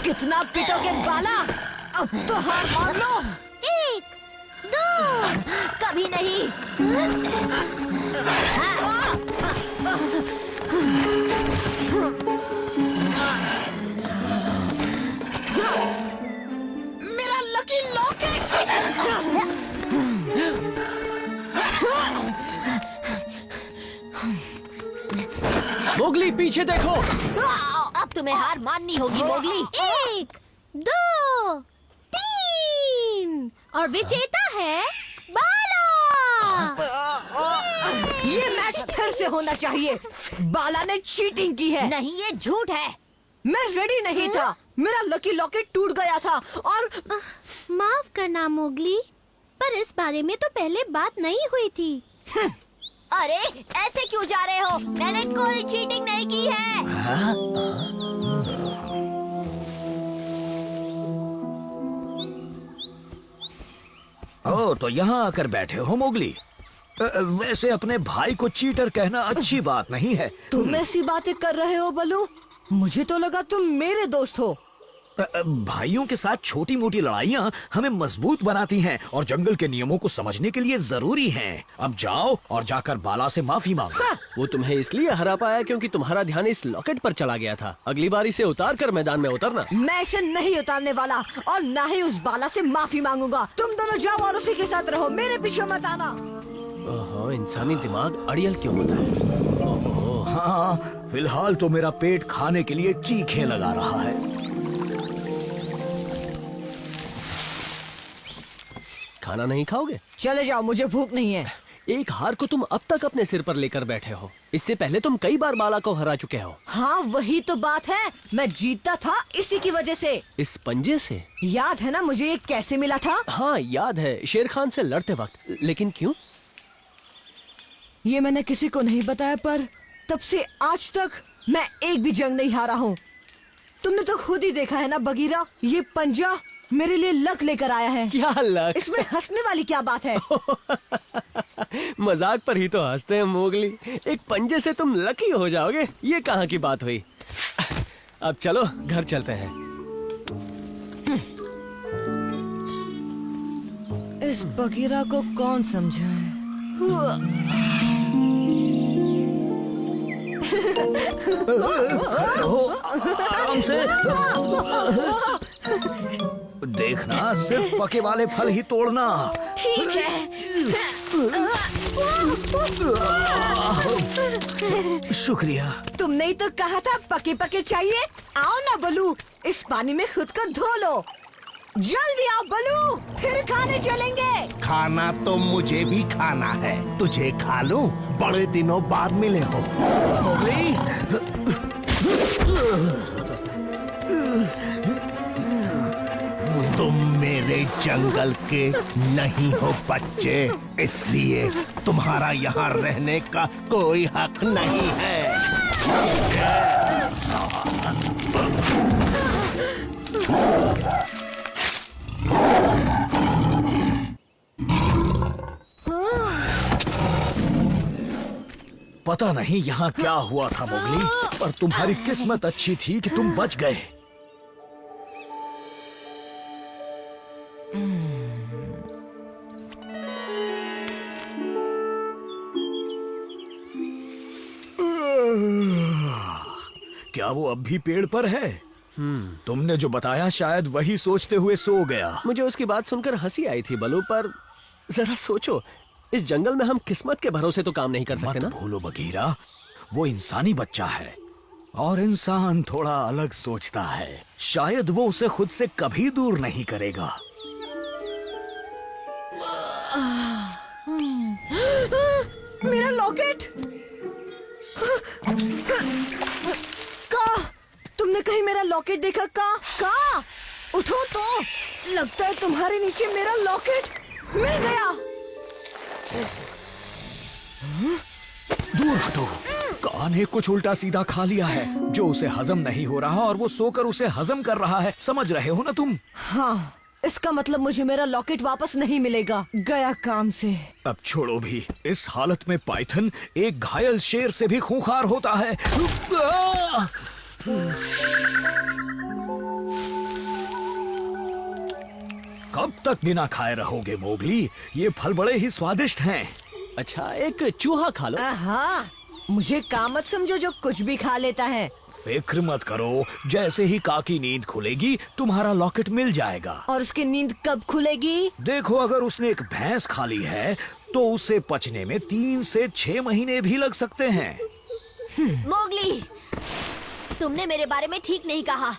कितना पिटोगे बाला? अब तो हार मान लो। 1, 2, कभी नहीं। मेरा लकी लॉकेट! मोगली पीछे देखो। अब तुम्हें हार माननी होगी मोगली। 1, 2, 3 और विजेता है बाला। ये मैच फिर से होना चाहिए। बाला ने चीटिंग की है। नहीं, ये झूठ है। मैं रेडी नहीं था। मेरा लकी लॉकेट टूट गया था और माफ करना मोगली, पर इस बारे में तो पहले बात नहीं हुई थी। अरे ऐसे क्यों जा रहे हो? मैंने कोई चीटिंग नहीं की है। ओ, तो यहाँ आकर बैठे हो मोगली। वैसे अपने भाई को चीटर कहना अच्छी बात नहीं है। तुम ऐसी बातें कर रहे हो बलू? मुझे तो लगा तुम मेरे दोस्त हो। भाइयों के साथ छोटी मोटी लड़ाइयाँ हमें मजबूत बनाती हैं और जंगल के नियमों को समझने के लिए जरूरी हैं। अब जाओ और जाकर बाला से माफी मांगो। वो तुम्हें इसलिए हरा पाया क्योंकि तुम्हारा ध्यान इस लॉकेट पर चला गया था। अगली बार इसे उतार कर मैदान में उतरना। मैं इसे नहीं उतारने वाला और ना ही उस बाला से माफी मांगूंगा। तुम दोनों जाओ और उसी के साथ रहो, मेरे पीछे मत आना। ओहो, इंसानी दिमाग अड़ियल क्यों होता है? हाँ, फिलहाल तो मेरा पेट खाने के लिए चीखे लगा रहा है। खाना नहीं खाओगे? चले जाओ, मुझे भूख नहीं है। एक हार को तुम अब तक अपने सिर पर लेकर बैठे हो। इससे पहले तुम कई बार बाला को हरा चुके हो। हाँ, वही तो बात है। मैं जीतता था इसी की वजह से। इस पंजे से? याद है ना मुझे ये कैसे मिला था? हाँ याद है, शेर खान से लड़ते वक्त। लेकिन क्यों? ये मैंने किसी को नहीं बताया, पर तब से आज तक मैं एक भी जंग नहीं हारा हूँ। तुमने तो खुद ही देखा है ना बगीरा, ये पंजा मेरे लिए लक लेकर आया है। क्या लक? इसमें हंसने वाली क्या बात है? मजाक पर ही तो हंसते हैं मोगली। एक पंजे से तुम लकी हो जाओगे, ये कहाँ की बात हुई? अब चलो घर चलते हैं। इस बगीरा को कौन समझाए? आराम से देखना, सिर्फ पके वाले फल ही तोड़ना। ठीक है। शुक्रिया। तुमने ही तो कहा था पके पके चाहिए। आओ ना बलू, इस पानी में खुद को धो लो। जल्दी आओ बलू, फिर खाने चलेंगे। खाना तो मुझे भी खाना है। तुझे खा लूं? बड़े दिनों बाद मिले हो। तुम मेरे जंगल के नहीं हो बच्चे, इसलिए तुम्हारा यहाँ रहने का कोई हक नहीं है। पता नहीं यहाँ क्या हुआ था मोगली, पर तुम्हारी किस्मत अच्छी थी कि तुम बच गए। क्या वो अब भी पेड़ पर है? तुमने जो बताया शायद वही सोचते हुए सो गया। मुझे उसकी बात सुनकर हंसी आई थी बलू, पर जरा सोचो, इस जंगल में हम किस्मत के भरोसे तो काम नहीं कर सकते ना। मत भूलो बगीरा, वो इंसानी बच्चा है और इंसान थोड़ा अलग सोचता है। शायद वो उसे खुद से कभी दूर नहीं करेगा। मेरा लॉकेट! का तुमने कहीं मेरा लॉकेट देखा? का उठो तो, लगता है तुम्हारे नीचे मेरा लॉकेट मिल गया। दूर हटो। का ने कुछ उल्टा सीधा खा लिया है जो उसे हजम नहीं हो रहा और वो सोकर उसे हजम कर रहा है। समझ रहे हो ना तुम? हाँ, इसका मतलब मुझे मेरा लॉकेट वापस नहीं मिलेगा। गया काम से। अब छोड़ो भी, इस हालत में पाइथन एक घायल शेर से भी खूंखार होता है। कब तक बिना खाए रहोगे मोगली? ये फल बड़े ही स्वादिष्ट हैं। अच्छा, एक चूहा खा लो। हाँ, मुझे काम मत समझो जो कुछ भी खा लेता है। फिक्र मत करो, जैसे ही का की नींद खुलेगी तुम्हारा लॉकेट मिल जाएगा। और उसकी नींद कब खुलेगी? देखो, अगर उसने एक भैंस खा ली है तो उसे पचने में 3 से 6 महीने भी लग सकते हैं। मोगली, तुमने मेरे बारे में ठीक नहीं कहा।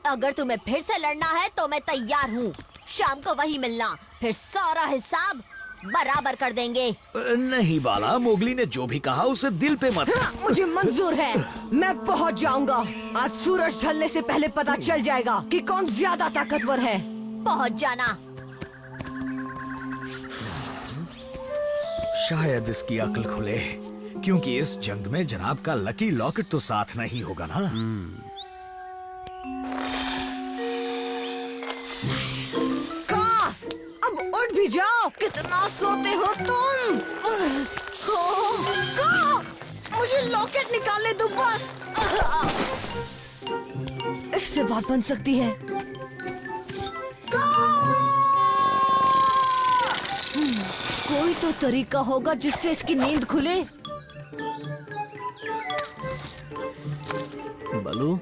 अगर तुम्हें फिर से लड़ना है तो मैं तैयार हूँ। शाम को वही मिलना, फिर सारा हिसाब बराबर कर देंगे। नहीं बाला, मोगली ने जो भी कहा उसे दिल पे मत। हाँ, मुझे मंजूर है। मैं पहुंच जाऊंगा। आज सूरज ढलने से पहले पता चल जाएगा कि कौन ज्यादा ताकतवर है। पहुंच जाना। शायद इसकी अक्ल खुले, क्योंकि इस जंग में जनाब का लकी लॉकेट तो साथ नहीं होगा ना। अब उठ भी जाओ। कितना सोते हो तुम? मुझे लॉकेट निकालने दो बस। इससे बात बन सकती है। कोई तो तरीका होगा जिससे इसकी नींद खुले। बलू,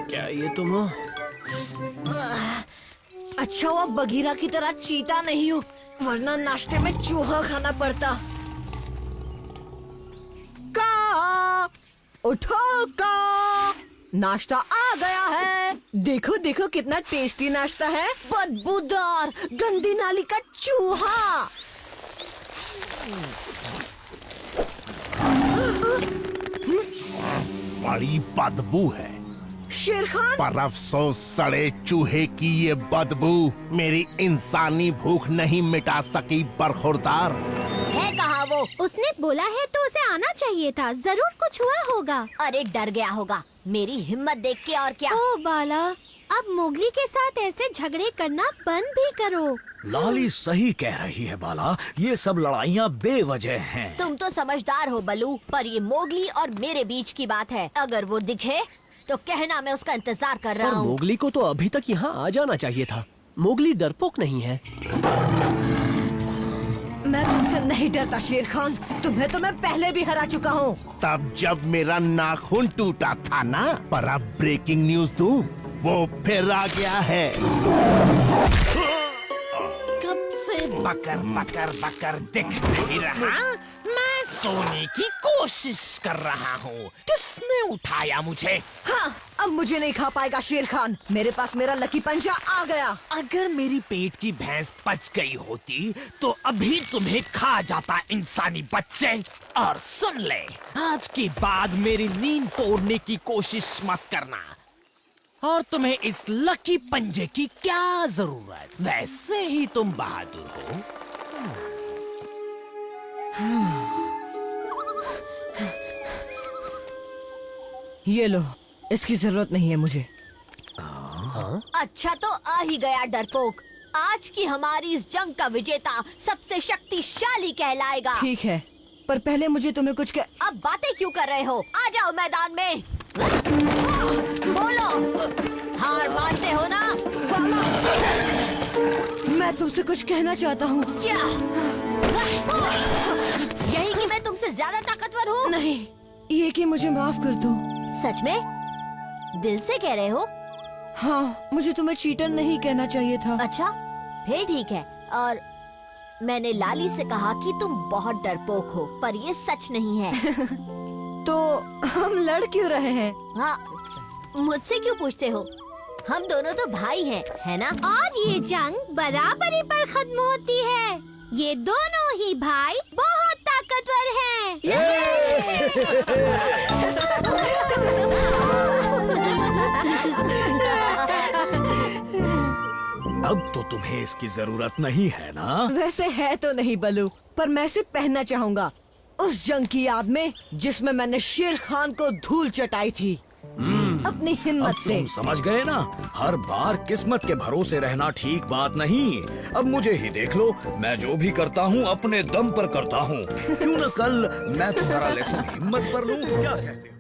क्या ये तुम हो? अच्छा हुआ बगीरा की तरह चीता नहीं हूँ, वरना नाश्ते में चूहा खाना पड़ता। का उठो का, नाश्ता आ गया है। देखो देखो कितना टेस्टी नाश्ता है। बदबूदार गंदी नाली का चूहा। बड़ी बदबू है। शेर खान, पर अफसोस सड़े चूहे की ये बदबू मेरी इंसानी भूख नहीं मिटा सकी। बरखुरदार है कहाँ वो? उसने बोला है तो उसे आना चाहिए था। जरूर कुछ हुआ होगा। अरे डर गया होगा मेरी हिम्मत देख के। और क्या? ओ बाला, अब मोगली के साथ ऐसे झगड़े करना बंद भी करो। लाली सही कह रही है बाला, ये सब लड़ाइयाँ बेवजह हैं। तुम तो समझदार हो बलू, पर ये मोगली और मेरे बीच की बात है। अगर वो दिखे तो कहना मैं उसका इंतजार कर रहा और हूँ। मोगली को तो अभी तक यहाँ आ जाना चाहिए था। मोगली डरपोक नहीं है। मैं तुमसे नहीं डरता शेर खान। तुम्हें तो मैं पहले भी हरा चुका हूँ। तब जब मेरा नाखून टूटा था ना। पर अब ब्रेकिंग न्यूज दूं, वो फिर आ गया है। कब से बकर बकर बकर दिख नहीं रहा? मैं सोने की कोशिश कर रहा हूँ। किसने उठाया मुझे? हाँ, अब मुझे नहीं खा पाएगा शेर खान। मेरे पास मेरा लकी पंजा आ गया। अगर मेरी पेट की भैंस पच गई होती तो अभी तुम्हें खा जाता इंसानी बच्चे। और सुन ले, आज के बाद मेरी नींद तोड़ने की कोशिश मत करना। और तुम्हें इस लकी पंजे की क्या जरूरत? वैसे ही तुम बहादुर हो। ये लो, इसकी जरूरत नहीं है मुझे। अच्छा तो आ ही गया डरपोक। आज की हमारी इस जंग का विजेता सबसे शक्तिशाली कहलाएगा। ठीक है, पर पहले मुझे तुम्हें कुछ अब बातें क्यों कर रहे हो? आ जाओ मैदान में। बोलो, हार मानते हो ना? मैं तुमसे कुछ कहना चाहता हूँ। क्या? यही कि मैं तुमसे ज्यादा ताकतवर हूँ? नहीं, ये कि मुझे माफ कर दो। सच में? दिल से कह रहे हो? हाँ, मुझे तुम्हें चीटर नहीं कहना चाहिए था। अच्छा, फिर ठीक है। और मैंने लाली से कहा कि तुम बहुत डरपोक हो, पर ये सच नहीं है। तो हम लड़ क्यों रहे हैं? हाँ, मुझसे क्यों पूछते हो? हम दोनों तो भाई हैं, है ना? और ये जंग बराबरी पर खत्म होती है। ये दोनों ही भाई बहुत ताकतवर हैं। अब तो तुम्हें इसकी जरूरत नहीं है ना? वैसे है तो नहीं बलू, पर मैं इसे पहनना चाहूंगा उस जंग की याद में जिसमें मैंने शेर खान को धूल चटाई थी। अपनी अब हिम्मत से। तुम समझ गए ना, हर बार किस्मत के भरोसे रहना ठीक बात नहीं। अब मुझे ही देख लो, मैं जो भी करता हूँ अपने दम पर करता हूँ। क्यों न कल मैं तुम्हारा लेसन हिम्मत पर लूँ, क्या कहते हो?